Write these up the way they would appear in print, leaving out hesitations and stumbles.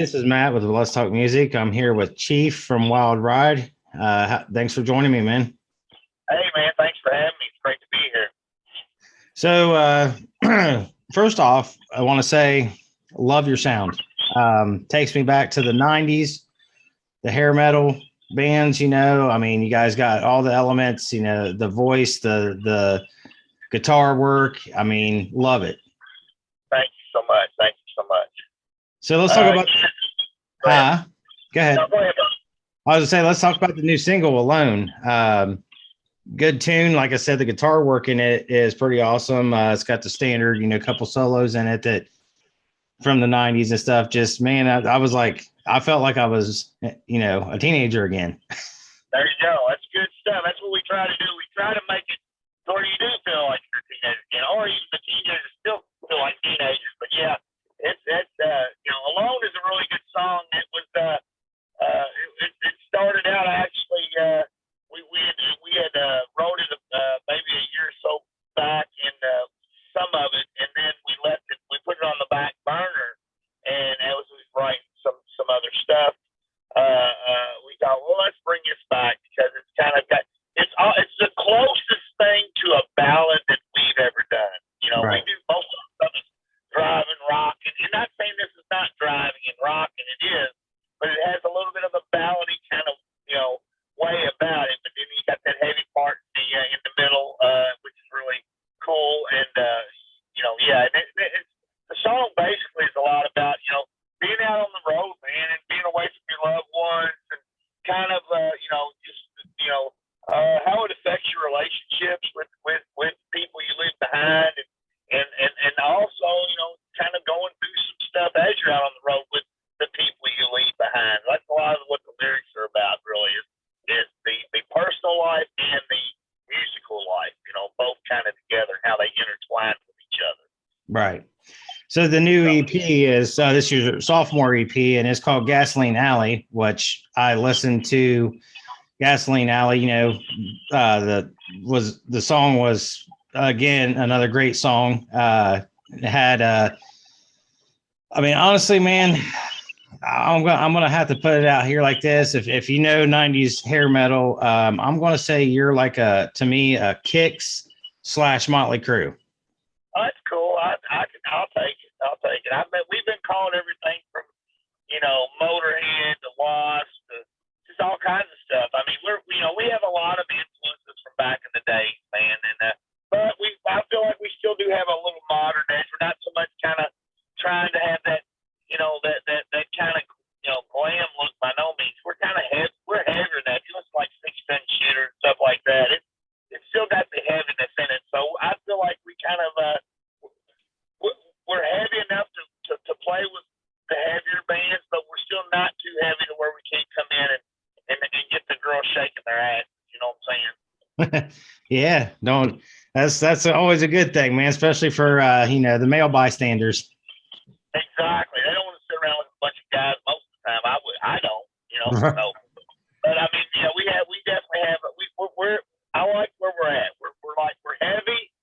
this is Matt with Let's Talk Music. I'm here with Chief from Wyld Ryde. Thanks for joining me, man. Hey, man, thanks for having me. It's great to be here. So, first off, I want to say, love your sound. Takes me back to the 90s, the hair metal bands, I mean, you guys got all the elements, the voice, the guitar work. I mean, love it. Thank you so much. Thank you so much. So let's talk about, go ahead. No, go ahead. I was gonna say, let's talk about the new single Alone. Good tune. Like I said, the guitar work in it is pretty awesome. It's got the standard, couple solos in it that from the 90s and stuff. Just, man, I was like, I felt like I was, a teenager again. There you go. That's good stuff. That's what we try to do. We try to make it where you do feel like you're a teenager again, or even the teenagers still feel like teenagers. But yeah, it's Alone is a really good song. It was, it started out actually, we had wrote it maybe a year or so back, and some of it, and then we put it on the back burner, and as we was writing some other stuff, we thought, well, let's bring this back because it's kind of it's the closest thing to a ballad that we've ever done. Right. We do most of the stuff is driving, rocking, and not saying this is not driving and rocking, it is, but it has a little bit of a ballady kind of way about it. But then you got that heavy part in the middle, which is really cool. And the song basically is a lot about being out on the road, man, and being away from your loved ones, and kind of how it affects your relationships with people you leave behind, and also kind of going through some stuff as you're out on the road with the people you leave behind. That's a lot of what the lyrics are about, really, is the personal life and the musical life, both kind of together, how they intertwine with each other. Right. So the new EP is this year's sophomore EP, and it's called Gasoline Alley, which I listened to. Gasoline Alley, the song was again another great song. It had, I mean, honestly, man, I'm gonna have to put it out here like this. If you know 90s hair metal, I'm gonna say you're like to me a Kix / Motley Crue. Oh, that's cool. I'll take it. We've been calling everything from Motorhead to Wasp to just all kinds of stuff. I mean, we have a lot of influences from back in the day, man, and but I feel like we still do have a little modern edge. We're not so much kind of trying to have that that kind of glam look by no means. We're kind of we're heavier than that. You listen like 6 Gun Shooter and stuff like that. It's still got the heaviness in it. So I feel like we kind of we're heavy enough to play with the heavier bands, but we're still not too heavy to where we can't come in and get the girls shaking their ass. You know what I'm saying? Yeah, that's always a good thing, man, especially for the male bystanders. Exactly. They don't want to sit around with a bunch of guys most of the time. I don't, Right. so. But I mean, we definitely have. I like where we're at. We're heavy,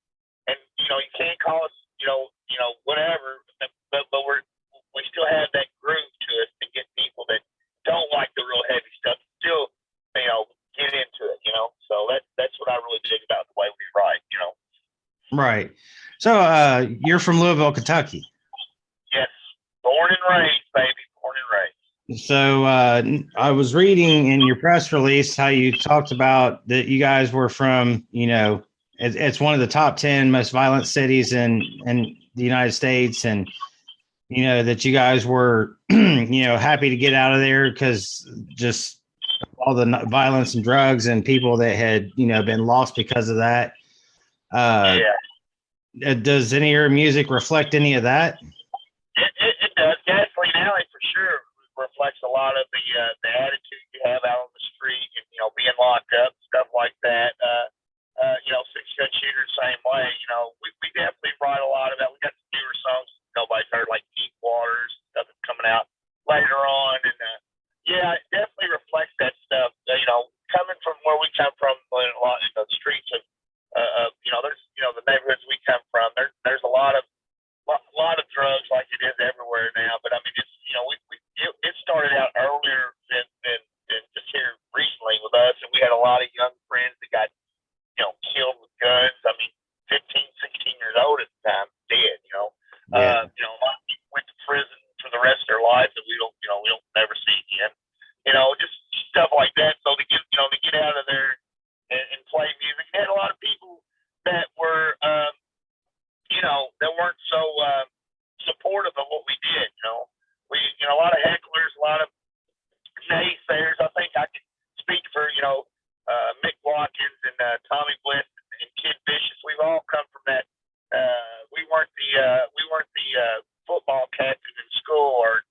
and you can't call us whatever, but we still have that groove to us to get people that don't like the real heavy stuff still get into it. So that's what I really dig about the way we write. Right. So you're from Louisville, Kentucky. Yes, born and raised, baby, born and raised. So I was reading in your press release how you talked about that you guys were from, it's one of the top 10 most violent cities in the United States, and that you guys were happy to get out of there because just all the violence and drugs and people that had been lost because of that. Does any of your music reflect any of that? It does. Gasoline Alley for sure reflects a lot of the attitude you have out on the street, and being locked up, stuff like that. 6 Gun Shooter, same way. We definitely write a lot about. We got some newer songs nobody's heard, like Deep Waters, stuff that's coming out later on, and it definitely reflects that stuff. Coming from where we come from, a lot in the streets of there's the neighborhoods we come from. There's a lot of drugs like it is everywhere now. But I mean, it's just stuff like that. So to get out of there and play music, and a lot of people that were, that weren't so supportive of what we did. A lot of hecklers, a lot of naysayers. I think I can speak for Mick Watkins and Tommy Bliss and Kid Vicious. We've all come from that. We weren't the football captain in school, or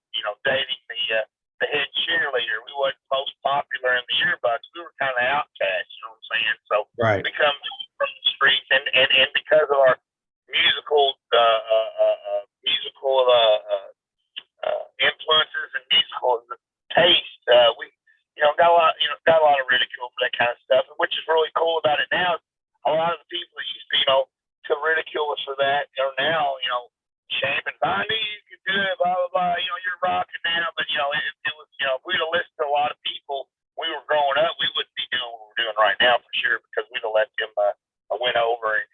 dating the head cheerleader. We wasn't most popular in the yearbooks. We were kind of outcasts. You know what I'm saying? So Right. we come from the streets, and because of our musical influences and musical taste, we got a lot of ridicule for that kind of stuff. And which is really cool about it now. A lot of the people that used to ridicule us for that are now shaming. I knew you could do it, blah blah blah. You're rocking now, but it was if we'd have listened to a lot of people we were growing up, we wouldn't be doing what we're doing right now for sure, because we'd have let them win over and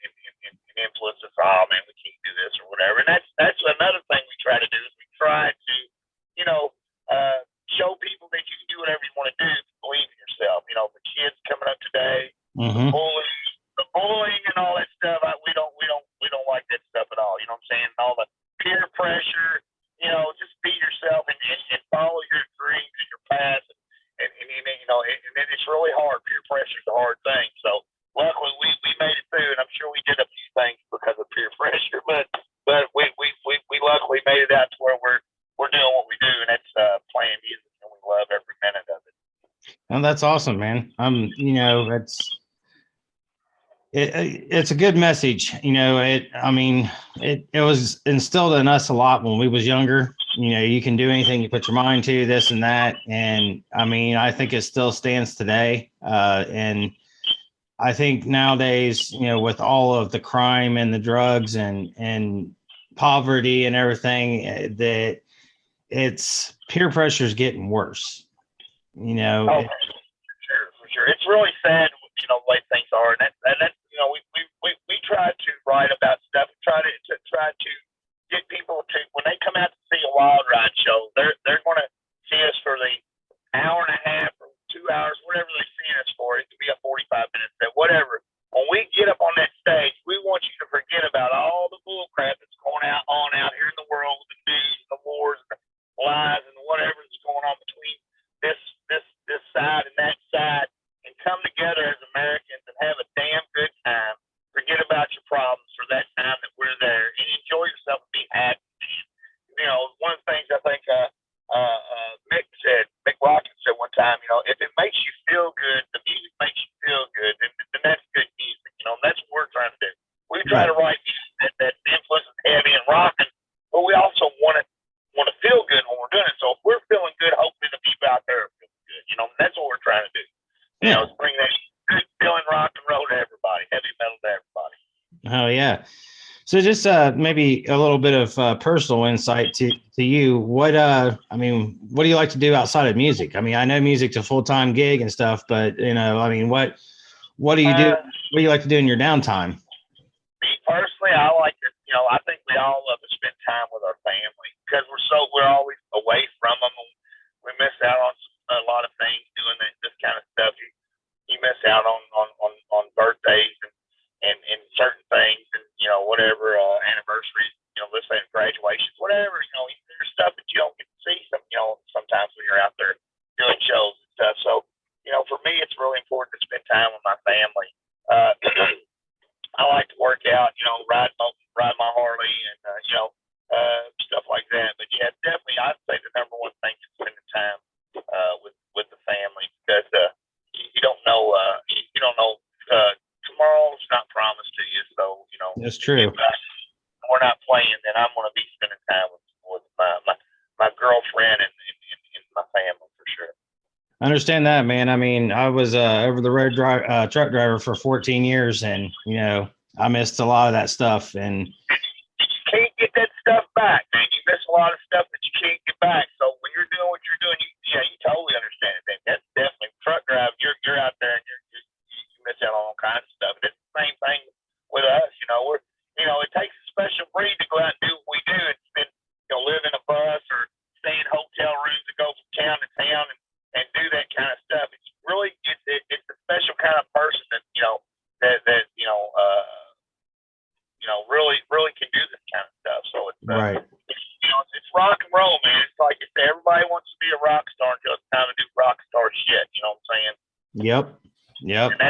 influence us. Oh man, we can't do this or whatever. And that's another thing we try to do, is we try to show people that you can do whatever you want to do. Believe in yourself. The kids coming up today, Mm-hmm. the bullying and all that stuff. We don't like that stuff at all. You know what I'm saying? All the peer pressure. Just be yourself and follow your dreams and your path. And it's really hard. Peer pressure is a hard thing. So luckily we made it through, and I'm sure we did a few things because of peer pressure, but we luckily made it out to where we're doing what we do, and that's playing music, and we love every minute of it. And that's awesome, man. It's a good message. It was instilled in us a lot when we was younger. You can do anything you put your mind to, this and that. And I think it still stands today. And I think nowadays, with all of the crime and the drugs and poverty and everything, that it's peer pressure is getting worse. For sure. It's really sad, the way things are, and that we try to write about stuff, try to get people to, when they come out to see a Wyld Ryde show, they're going to see us for the hour and a half or 2 hours, whatever they're seeing us for. It could be a 45-minute set, whatever. When we get up on that stage, we want you to forget about all the bull crap that's going on out here in the world with the news, the wars, and the lies, and whatever that's going on between this side and that side, and come together as Americans and have a damn good time. Forget about your problems for that time that we're there, and enjoy yourself and be happy. One of the things I think Mick Watkins said one time, if it makes you feel good, the music makes you feel good, then that's good music. And that's what we're trying to do. We try to write music that influences heavy and rocking, but we also want to feel good when we're doing it. So if we're feeling good, hopefully the people out there are feeling good. That's what we're trying to do. Bring that good feeling rock and roll to everybody, heavy metal to everybody. Oh yeah. So just maybe a little bit of personal insight to you. What what do you like to do outside of music? I know music's a full-time gig and stuff, but what do you do? What do you like to do in your downtime? Me personally, I like to, I think we all love to spend time with our family, because we're always away from them. And we miss out on a lot of things doing this kind of stuff. You miss out on birthdays and certain things, and whatever anniversaries, let's say graduations, whatever. There's stuff that you don't get to see sometimes when you're out there doing shows and stuff. So for me, it's really important to spend time with my family. I like to work out, ride my Harley, and stuff like that. But yeah, definitely, I'd say the number one thing is spending time with the family, because you don't know tomorrow's not promised to you. So That's true. If we're not playing, then I'm going to be spending time with my girlfriend and my family for sure. I understand that, man. I was over the road truck driver for 14 years, and I missed a lot of that stuff. And you can't get that stuff back, man. You miss a lot of stuff that you can't get back. So when you're doing what you're doing, you totally understand it, man. That's definitely truck driving. You're out there and you miss out on all kinds of stuff. And it's the same thing with us. It takes a special breed to go out and do what we do, and spend, live in a bus or stay in hotel rooms and go from town to town and know what I'm saying? Yep. And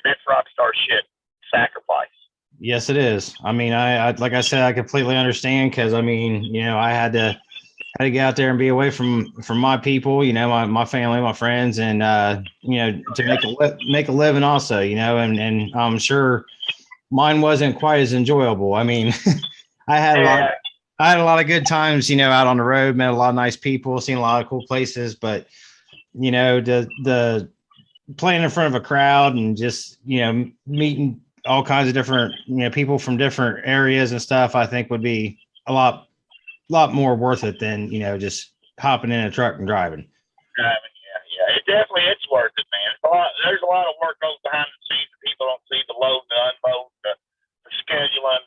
that's rock star shit. Sacrifice. Yes, it is. I mean, I like I said, I completely understand because I mean, I had to get out there and be away from my people, my family, my friends, and to make a living also, and I'm sure mine wasn't quite as enjoyable. I mean, I had a lot of good times, out on the road, met a lot of nice people, seen a lot of cool places, but the playing in front of a crowd and just meeting all kinds of different people from different areas and stuff, I think would be a lot more worth it than just hopping in a truck and driving. Yeah. It's worth it, man. There's a lot of work goes behind the scenes that people don't see. The load, the unload, the scheduling.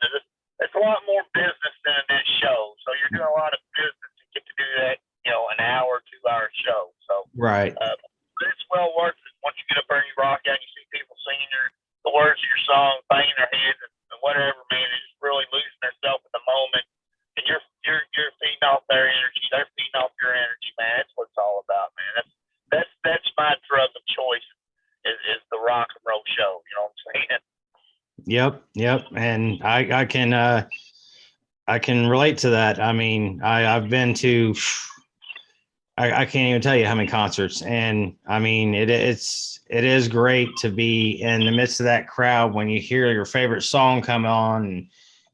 It's a lot more business than it is show. So you're doing a lot of business to get to do that, an hour, 2 hour show. So right. It's well worth it. Once you get up there and you rock out, you see people singing the words of your song, banging their heads and whatever, man. They're just really losing themselves in the moment. And you're feeding off their energy. They're feeding off your energy, man. That's what it's all about, man. That's my drug of choice is the rock and roll show. You know what I'm saying? Yep. And I can relate to that. I mean, I've been to I can't even tell you how many concerts, and I mean it is great to be in the midst of that crowd when you hear your favorite song come on and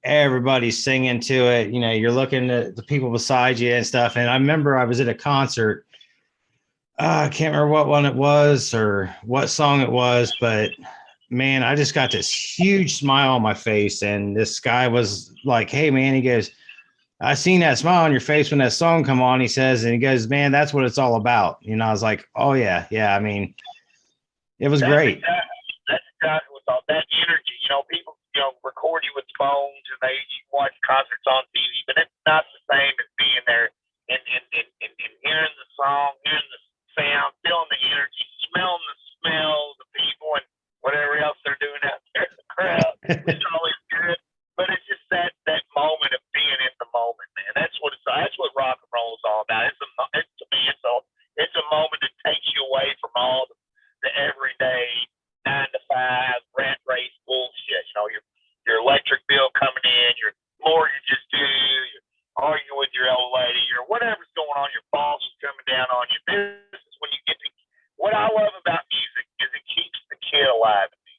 everybody's singing to it. You're looking at the people beside you and stuff. And I remember I was at a concert. I can't remember what one it was or what song it was, but man, I just got this huge smile on my face. And this guy was like, "Hey man," he goes, "I seen that smile on your face when that song come on," he says, and he goes, "Man, that's what it's all about." I was like, "Oh yeah. I mean, it was great." That's exactly what's all that energy. People, record you with phones and you watch concerts on TV, but it's not the same as being there and hearing the song, hearing the sound, feeling the energy, smelling the smell of the people and whatever else they're doing out there in the crowd. It's always good. But it's just that moment of being in the moment, man. That's what rock and roll is all about. To me, it's a moment that takes you away from all the everyday 9 to 5 rat race bullshit. Your electric bill coming in, your mortgages due, you're arguing with your old lady, or whatever's going on. Your boss is coming down on you. This is when you get to. What I love about music is it keeps the kid alive in me.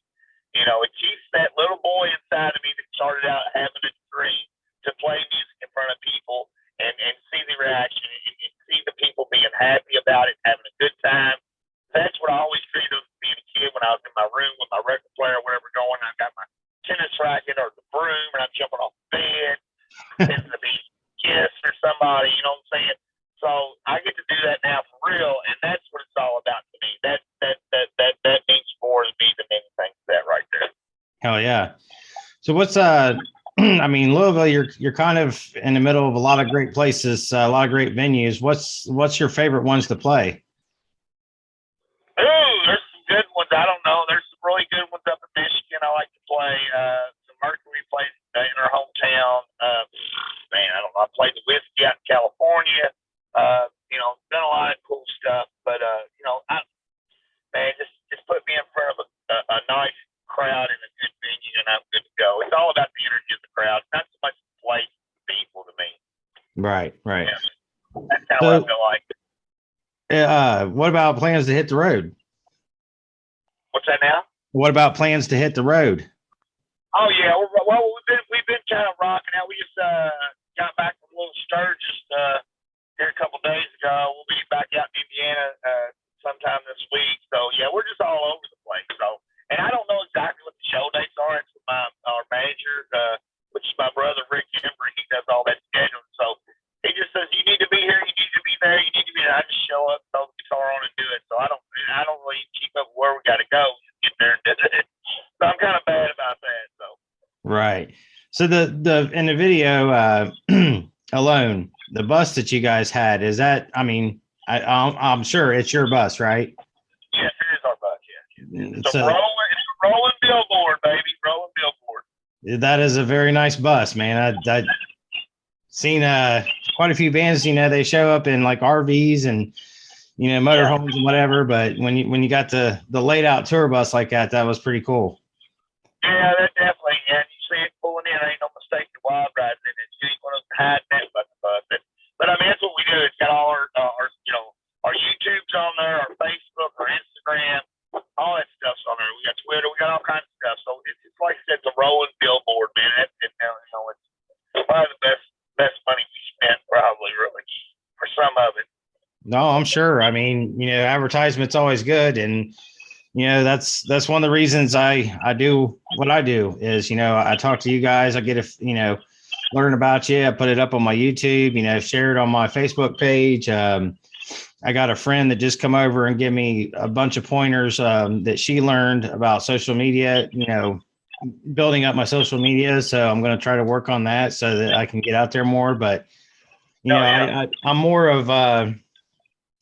It keeps that little boy inside of me that started out having a dream to play music in front of people and see the reaction and see the people being happy about it, having a good time. That's what I always treated as being a kid when I was in my room with my record player or whatever going. I got my tennis racket or the broom and I'm jumping off the bed, pretending to be Kiss or somebody, you know what I'm saying? So I get to do that now for real, and that's what it's all about to me. That means more to me than anything. That right there. Hell yeah. So what's I mean, Louisville, you're kind of in the middle of a lot of great places, a lot of great venues. What's your favorite ones to play? Ooh, there's some good ones. I don't know. There's some really good ones up in Michigan. I like to play some Mercury plays in our hometown. Man, I don't know. I played the Whiskey out in California. Done a lot of cool stuff. But just put me in front of a nice crowd in a good venue, and I'm good to go. It's all about the energy of the crowd, not so much the place, the people to me. Right. Yeah. That's how I feel like. What about plans to hit the road? What's that now? What about plans to hit the road? Oh yeah, we've been kind of rocking out. We just got back from Little Sturgis here a couple days ago. We'll be back out in Indiana sometime this week. So yeah, we're just all over the place. So, and I don't know exactly what the show dates are. It's with our manager, which is my brother Rick Embry. He does all that scheduling. So he just says you need to be here, you need to be there, you need to be there. I just show up, throw the guitar on, and do it. So I don't really keep up with where we got to go. Just get there and do it. So I'm kind of bad about that. So. Right. So the in the video alone, the bus that you guys had, is that? I mean, I'm sure it's your bus, right? Yes, it is our bus. Yeah. It's So, a rolling billboard, baby, rolling billboard. That is a very nice bus, man. I seen quite a few bands. They show up in like RVs and motorhomes and whatever. But when you got the laid out tour bus like that was pretty cool. Yeah, that definitely. And you see it pulling in. Ain't no mistake. The Wyld Ryde in it. You ain't gonna hide that about the bus. But I mean, that's what we do. It's got all our YouTubes on there, our Facebook, our Instagram, all that stuff's on there. We got Twitter. We got all kinds of stuff. So it's like I said, it's a rolling billboard, man. It's probably the best money we spent, probably really for some of it. No, I'm sure. I mean, advertisement's always good, and that's one of the reasons I do what I do is, I talk to you guys, I get learn about you, I put it up on my YouTube, share it on my Facebook page. I got a friend that just come over and give me a bunch of pointers that she learned about social media, building up my social media. So I'm going to try to work on that so that I can get out there more. But, I'm more of, I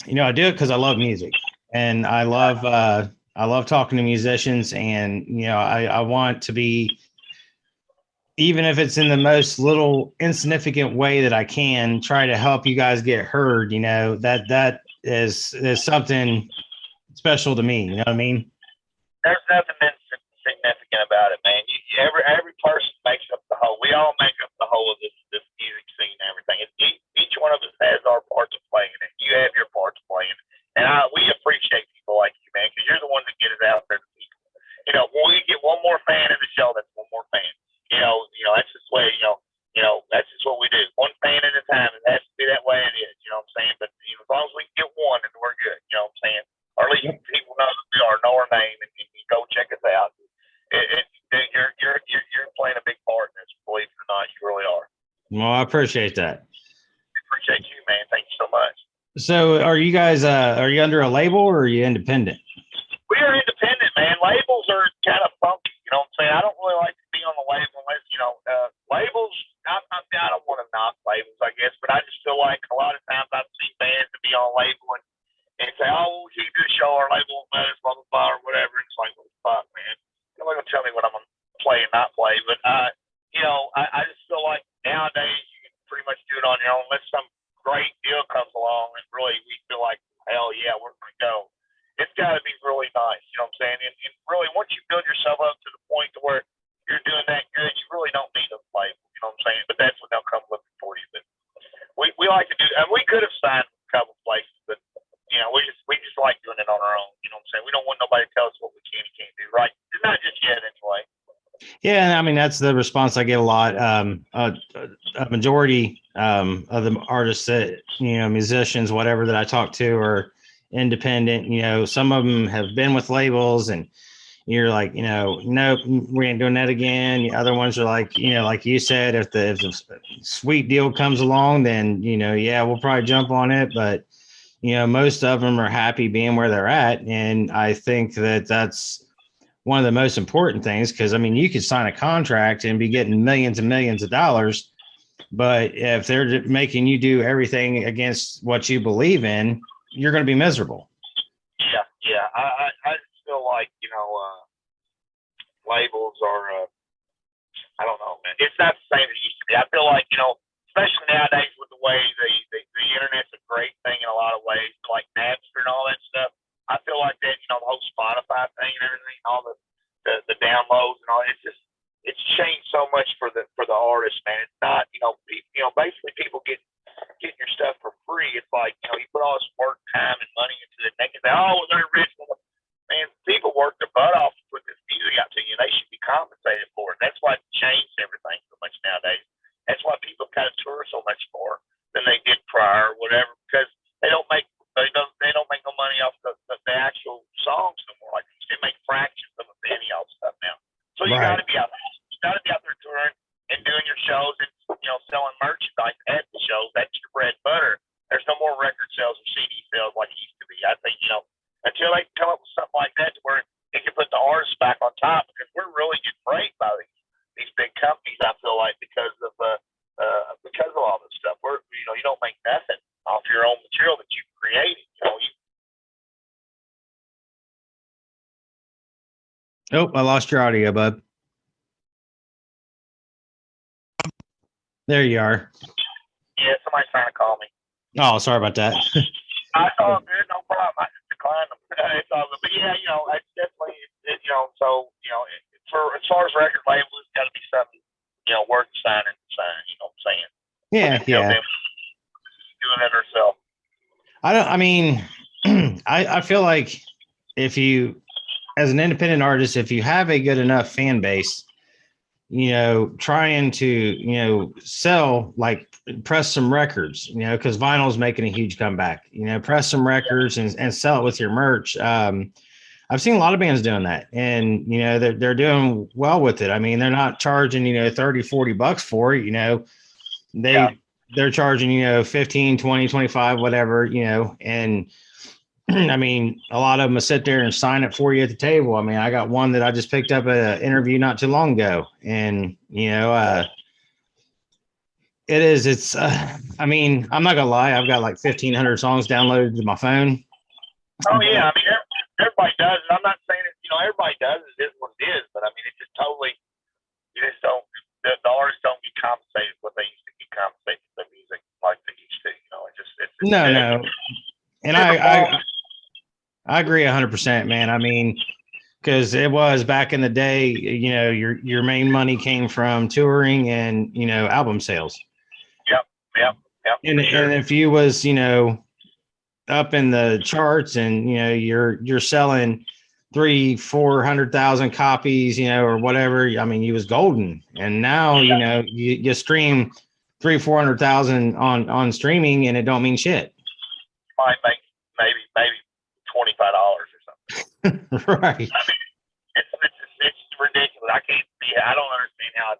do it because I love music, and I love talking to musicians, and, I want to be, even if it's in the most little insignificant way that I can, try to help you guys get heard. That is something special to me. You know what I mean? There's nothing insignificant about it, man. Every person makes up the whole. We all make up the whole of this music scene and everything. Each one of us has our parts of playing it. You have your parts playing it, and we appreciate people like you, man, because you're the one that get it out there to people. When we get one more fan in the show, that's one more fan. That's just the way. That's just what we do. One fan at a time. It has to be that way. It is. You know what I'm saying? But as long as we can get one, then we're good. You know what I'm saying? Or at least people know who we are, know our name, and go check us out. You're playing a big part in this. Believe it or not, you really are. Well, I appreciate that. I appreciate you, man. Thank you so much. So, are you guys? Are you under a label or are you independent? We are independent, man. Labels are kind of funky. You know what I'm saying? I don't really like to be on the label unless labels. I don't want to knock labels, I guess, but I just feel like a lot of times I've seen bands to be on label and say, "Oh, we can't do a show, our label won't let us, blah blah blah," or whatever. And it's like, what the fuck, man? Nobody's gonna tell me what I'm gonna play and not play. But I just feel like nowadays you can pretty much do it on your own unless some great deal comes along and really we feel like, hell yeah, we're gonna go. It's got to be really nice, you know what I'm saying? And really, once you build yourself up to the point to where you're doing that good, you really don't need a label, you know what I'm saying? But that's when they'll come looking for you. But we like to do, and we could have signed a couple places, but we just like doing it on our own, you know what I'm saying? We don't want nobody to tell us what we can and can't do, right? It's not just yet, anyway. Yeah, I mean that's the response I get a lot. A majority of the artists that musicians, whatever that I talk to, are independent. Some of them have been with labels, and you're like, nope, we ain't doing that again. The other ones are like, like you said, if the sweet deal comes along, then yeah, we'll probably jump on it. But most of them are happy being where they're at, and I think that that's one of the most important things, because I mean, you could sign a contract and be getting millions and millions of dollars, but if they're making you do everything against what you believe in, you're going to be miserable. Yeah. I just feel like labels are I don't know, man. It's not the same as it used to be. I feel like especially nowadays with the way the internet's a great thing in a lot of ways, like Napster and all that stuff. I feel like that, the whole Spotify thing and everything, all the downloads and all. It's changed so much for the artist, man. It's not, basically people getting your stuff for free. It's like, you put all this work, time, and money into it. And they can say, "Oh, they're original." Man, people work their butt off to put this music out to you. They should be compensated for it. That's why it's changed everything so much nowadays. That's why people kind of tour so much more than they did prior, or whatever, because they don't make no money off the actual songs no more. Like they make fractions of a penny off stuff now. So you got to be out there. You got to be out there touring and doing your shows and selling merchandise at the shows. That's your bread and butter. There's no more record sales or CD sales like it used to be. I think until they come up with something like that to where it can put the artists back on top, because we're really getting raped by these big companies. I feel like because of all this stuff, you don't make nothing off your own material that you created. Oh, I lost your audio, bud. There you are. Yeah, somebody's trying to call me. Oh, sorry about that. I saw good, no problem. I just declined them. It's all good. But yeah, it's definitely, so for as far as record labels, it's got to be something, worth signing. You know what I'm saying? Yeah, yeah. Them doing it ourselves. I mean, I feel like if you, as an independent artist, if you have a good enough fan base, trying to, sell, like, press some records, because vinyl's making a huge comeback, press some records and sell it with your merch. I've seen a lot of bands doing that, and, they're doing well with it. I mean, they're not charging, 30, $40 for it, they're charging, 15, 20, 25, whatever, and I mean, a lot of them will sit there and sign it for you at the table. I mean, I got one that I just picked up at an interview not too long ago, and I mean, I'm not gonna lie, I've got like 1,500 songs downloaded to my phone. Oh yeah, I mean, everybody does it. I'm not saying it. Everybody does it. It is what it is. But I mean, it's just totally. You just don't. The artists don't get compensated what they used to get compensated for the music like they used to. No, and I agree 100%, man. I mean, because it was back in the day, your main money came from touring and album sales. Yep. And if you was up in the charts and you're selling 300,000-400,000 copies, or whatever, I mean, you was golden. And now you stream 300,000-400,000 on streaming, and it don't mean shit. Might make maybe $25 or something. Right. I mean, it's ridiculous. I don't understand how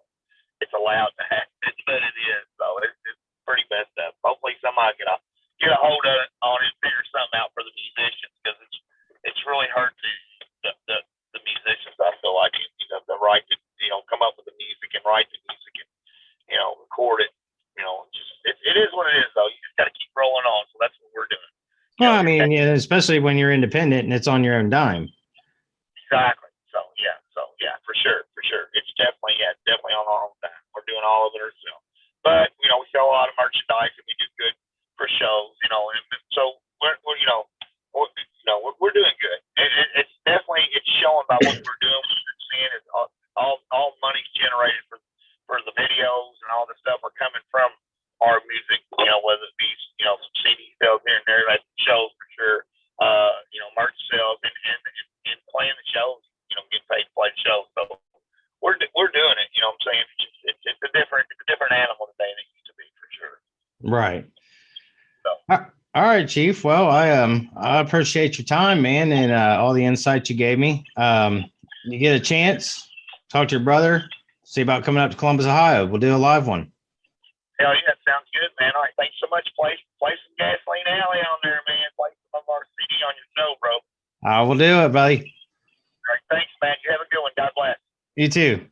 it's allowed to happen, but it is. So it's pretty messed up. Hopefully somebody get a hold of it on it and figure something out for the musicians, because it's really hurt the musicians. I feel like the right to come up with the music and write the music and record it. It is what it is, though. You just got to keep rolling on. So that's what we're doing. Well, I mean, especially when you're independent and it's on your own dime. Exactly. So yeah, for sure. It's definitely on our own dime. We're doing all of it ourselves. But we sell a lot of merchandise and we do good for shows. And so we're doing good. It's definitely showing by what we're doing. What we're seeing is all money's generated for the videos and all the stuff are coming from our music. Whether it be some CD sales here and there, like shows for sure. Merch sales and playing the shows. Getting paid to play the shows. So we're doing it. You know what I'm saying? It's a different animal today than it used to be, for sure. Right. So. All right, Chief. Well, I appreciate your time, man, and all the insight you gave me. You get a chance, talk to your brother, see about coming up to Columbus, Ohio. We'll do a live one. Hell yeah, sounds good, man. All right, thanks so much. Play some Gasoline Alley on there, man. Play some of our CD on your show, bro. I will do it, buddy. All right, thanks, man. You have a good one. God bless. You too.